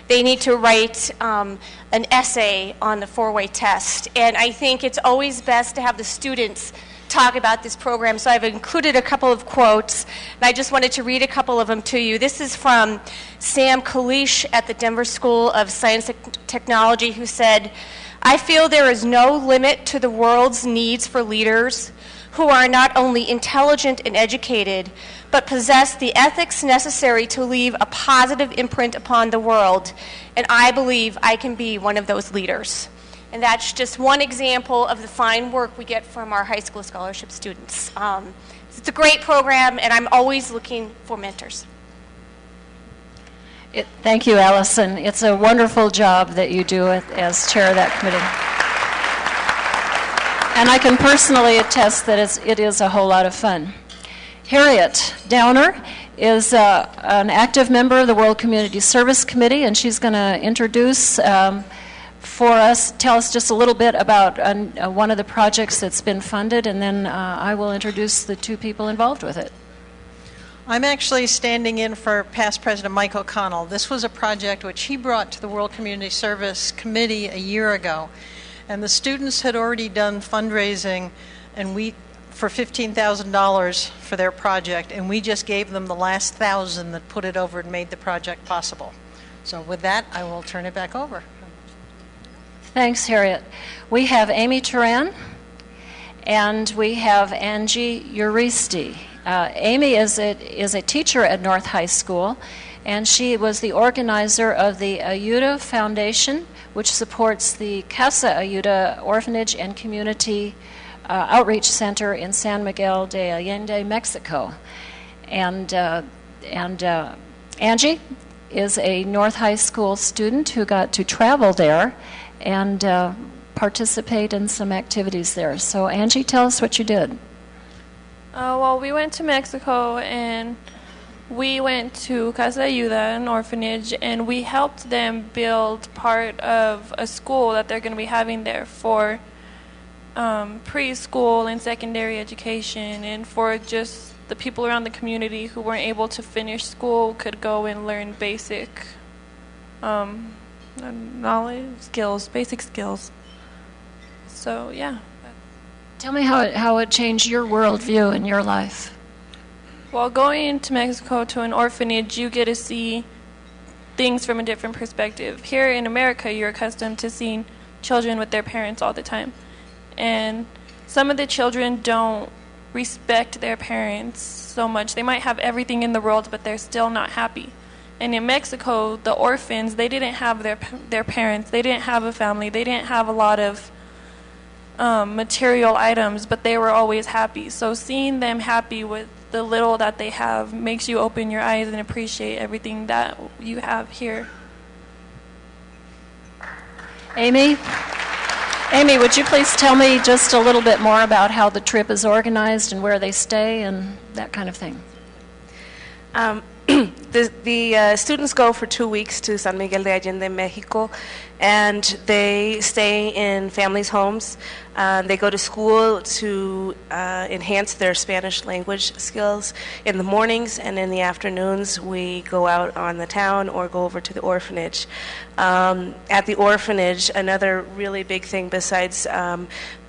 they need to write an essay on the four-way test. And I think it's always best to have the students talk about this program. So I've included a couple of quotes, and I just wanted to read a couple of them to you. This is from Sam Kalish at the Denver School of Science and Technology, who said, "I feel there is no limit to the world's needs for leaders who are not only intelligent and educated, but possess the ethics necessary to leave a positive imprint upon the world. And I believe I can be one of those leaders." And that's just one example of the fine work we get from our high school scholarship students. It's a great program, and I'm always looking for mentors. Thank you, Allison. It's a wonderful job that you do as chair of that committee. And I can personally attest that it is a whole lot of fun. Harriet Downer is an active member of the World Community Service Committee, and she's going to introduce tell us just a little bit about one of the projects that's been funded, and then I will introduce the two people involved with it. I'm actually standing in for past President Mike O'Connell. This was a project which he brought to the World Community Service Committee a year ago, and the students had already done fundraising for $15,000 for their project, and we just gave them the last $1,000 that put it over and made the project possible. So with that, I will turn it back over. Thanks, Harriet. We have Amy Turan, and we have Angie Uristi. Amy is a teacher at North High School, and she was the organizer of the Ayuda Foundation, which supports the Casa Ayuda Orphanage and Community Outreach Center in San Miguel de Allende, Mexico. And Angie is a North High School student who got to travel there and participate in some activities there. So Angie, tell us what you did. Well, we went to Mexico, and we went to Casa Ayuda, an orphanage, and we helped them build part of a school that they're going to be having there for preschool and secondary education, and for just the people around the community who weren't able to finish school could go and learn basic basic skills. So, yeah. Tell me how it changed your worldview in your life. Well, going to Mexico to an orphanage, you get to see things from a different perspective. Here in America, you're accustomed to seeing children with their parents all the time. And some of the children don't respect their parents so much. They might have everything in the world, but they're still not happy. And in Mexico, the orphans, they didn't have their parents. They didn't have a family. They didn't have a lot of material items, but they were always happy. So seeing them happy with the little that they have makes you open your eyes and appreciate everything that you have here. Amy, would you please tell me just a little bit more about how the trip is organized and where they stay and that kind of thing? The students go for 2 weeks to San Miguel de Allende, Mexico, and they stay in families' homes. They go to school to enhance their Spanish language skills in the mornings, and in the afternoons we go out on the town or go over to the orphanage. At the orphanage, another really big thing besides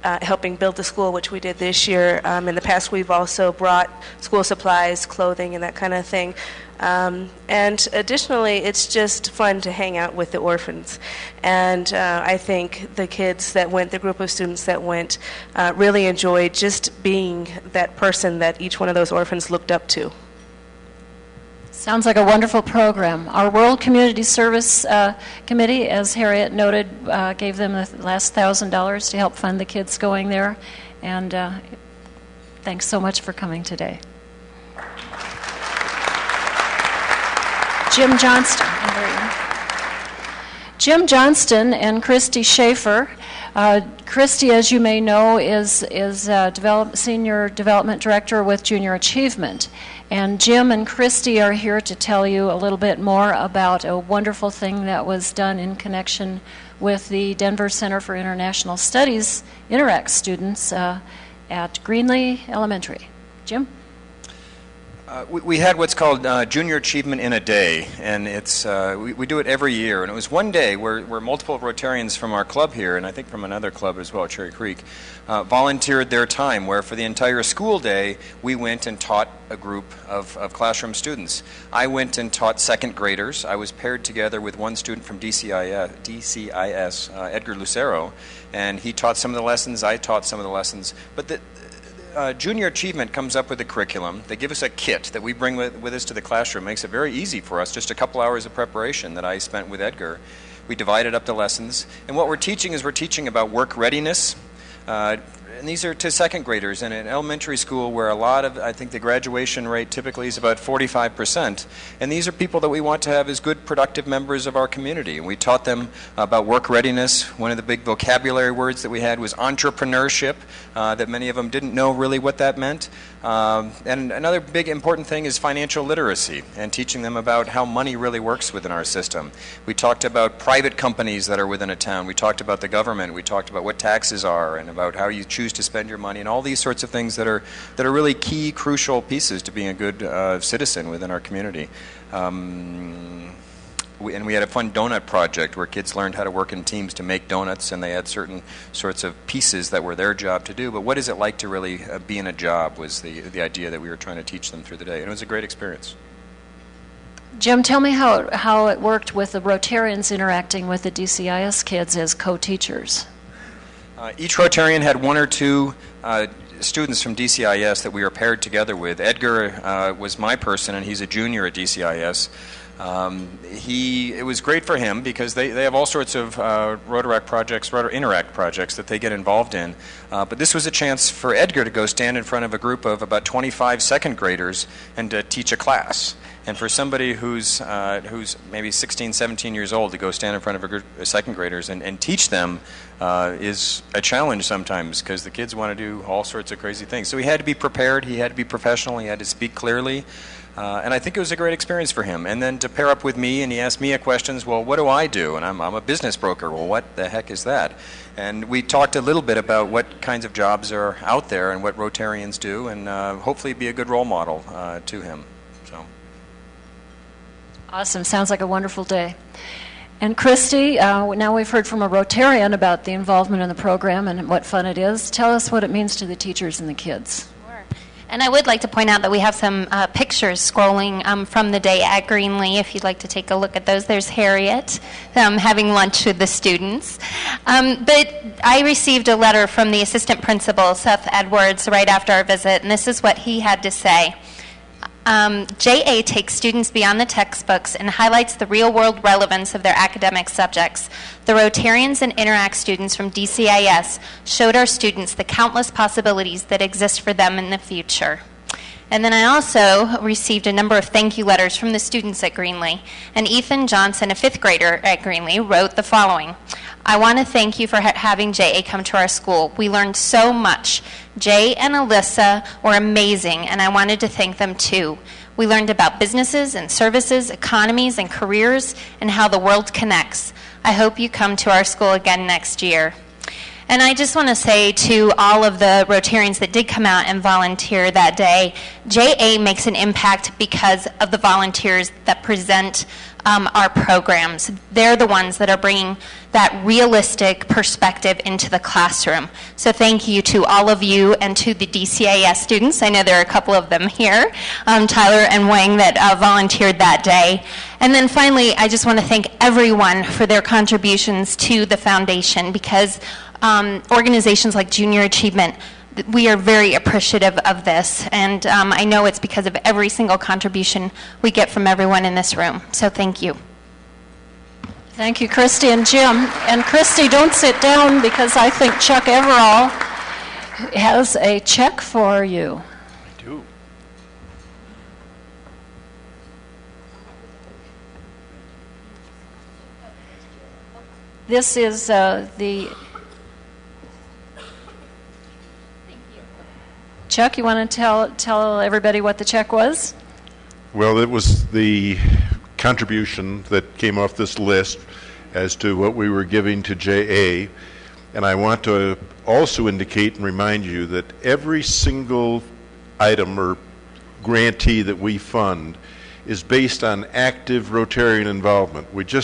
helping build the school, which we did this year, in the past we've also brought school supplies, clothing, and that kind of thing. And additionally, it's just fun to hang out with the orphans. And I think the group of students that went, really enjoyed just being that person that each one of those orphans looked up to. Sounds like a wonderful program. Our World Community Service Committee, as Harriet noted, gave them the last $1,000 to help fund the kids going there. And thanks so much for coming today. Jim Johnston and Christy Schaefer. Christy, as you may know, is Senior Development Director with Junior Achievement. And Jim and Christy are here to tell you a little bit more about a wonderful thing that was done in connection with the Denver Center for International Studies Interact students at Greenlee Elementary. Jim? We had what's called Junior Achievement in a Day, and it's we do it every year. And it was one day where multiple Rotarians from our club here, and I think from another club as well, Cherry Creek, volunteered their time, where for the entire school day, we went and taught a group of classroom students. I went and taught second graders. I was paired together with one student from DCIS, Edgar Lucero, and he taught some of the lessons, I taught some of the lessons. But Junior Achievement comes up with a curriculum. They give us a kit that we bring with us to the classroom. Makes it very easy for us, just a couple hours of preparation that I spent with Edgar. We divided up the lessons. And what we're teaching about work readiness. And these are to second graders in an elementary school where I think the graduation rate typically is about 45%. And these are people that we want to have as good, productive members of our community. And we taught them about work readiness. One of the big vocabulary words that we had was entrepreneurship, that many of them didn't know really what that meant. And another big important thing is financial literacy and teaching them about how money really works within our system. We talked about private companies that are within a town. We talked about the government. We talked about what taxes are and about how you choose to spend your money and all these sorts of things that are really key, crucial pieces to being a good citizen within our community. And we had a fun donut project where kids learned how to work in teams to make donuts, and they had certain sorts of pieces that were their job to do. But what is it like to really be in a job was the idea that we were trying to teach them through the day. And it was a great experience. Jim, tell me how it worked with the Rotarians interacting with the DCIS kids as co-teachers. Each Rotarian had one or two students from DCIS that we were paired together with. Edgar was my person, and he's a junior at DCIS. It was great for him because they have all sorts of Rotaract projects, Interact projects that they get involved in. But this was a chance for Edgar to go stand in front of a group of about 25 second graders and to teach a class. And for somebody who's maybe 16, 17 years old to go stand in front of a group of second graders and teach them is a challenge sometimes because the kids want to do all sorts of crazy things. So he had to be prepared, he had to be professional, he had to speak clearly. And I think it was a great experience for him. And then to pair up with me, and he asked me questions, well, what do I do? And I'm a business broker. Well, what the heck is that? And we talked a little bit about what kinds of jobs are out there and what Rotarians do, and hopefully be a good role model to him. So. Awesome. Sounds like a wonderful day. And Christy, now we've heard from a Rotarian about the involvement in the program and what fun it is. Tell us what it means to the teachers and the kids. And I would like to point out that we have some pictures scrolling from the day at Greenlee, if you'd like to take a look at those. There's Harriet having lunch with the students. But I received a letter from the assistant principal, Seth Edwards, right after our visit, and this is what he had to say. JA takes students beyond the textbooks and highlights the real-world relevance of their academic subjects. The Rotarians and Interact students from DCIS showed our students the countless possibilities that exist for them in the future. And then I also received a number of thank you letters from the students at Greenlee. And Ethan Johnson, a fifth grader at Greenlee, wrote the following. I want to thank you for having JA come to our school. We learned so much. Jay and Alyssa were amazing, and I wanted to thank them too. We learned about businesses and services, economies and careers, and how the world connects. I hope you come to our school again next year. And I just want to say to all of the Rotarians that did come out and volunteer that day, JA makes an impact because of the volunteers that present our programs. They're the ones that are bringing that realistic perspective into the classroom. So thank you to all of you and to the DCIS students. I know there are a couple of them here, Tyler and Wang, that volunteered that day. And then finally, I just want to thank everyone for their contributions to the foundation because organizations like Junior Achievement, we are very appreciative of this, and I know it's because of every single contribution we get from everyone in this room. So thank you. Thank you, Christy and Jim. And Christy, don't sit down because I think Chuck Everall has a check for you. I do. This is the... Chuck, you want to tell everybody what the check was? Well, it was the contribution that came off this list as to what we were giving to JA. And I want to also indicate and remind you that every single item or grantee that we fund is based on active Rotarian involvement. We just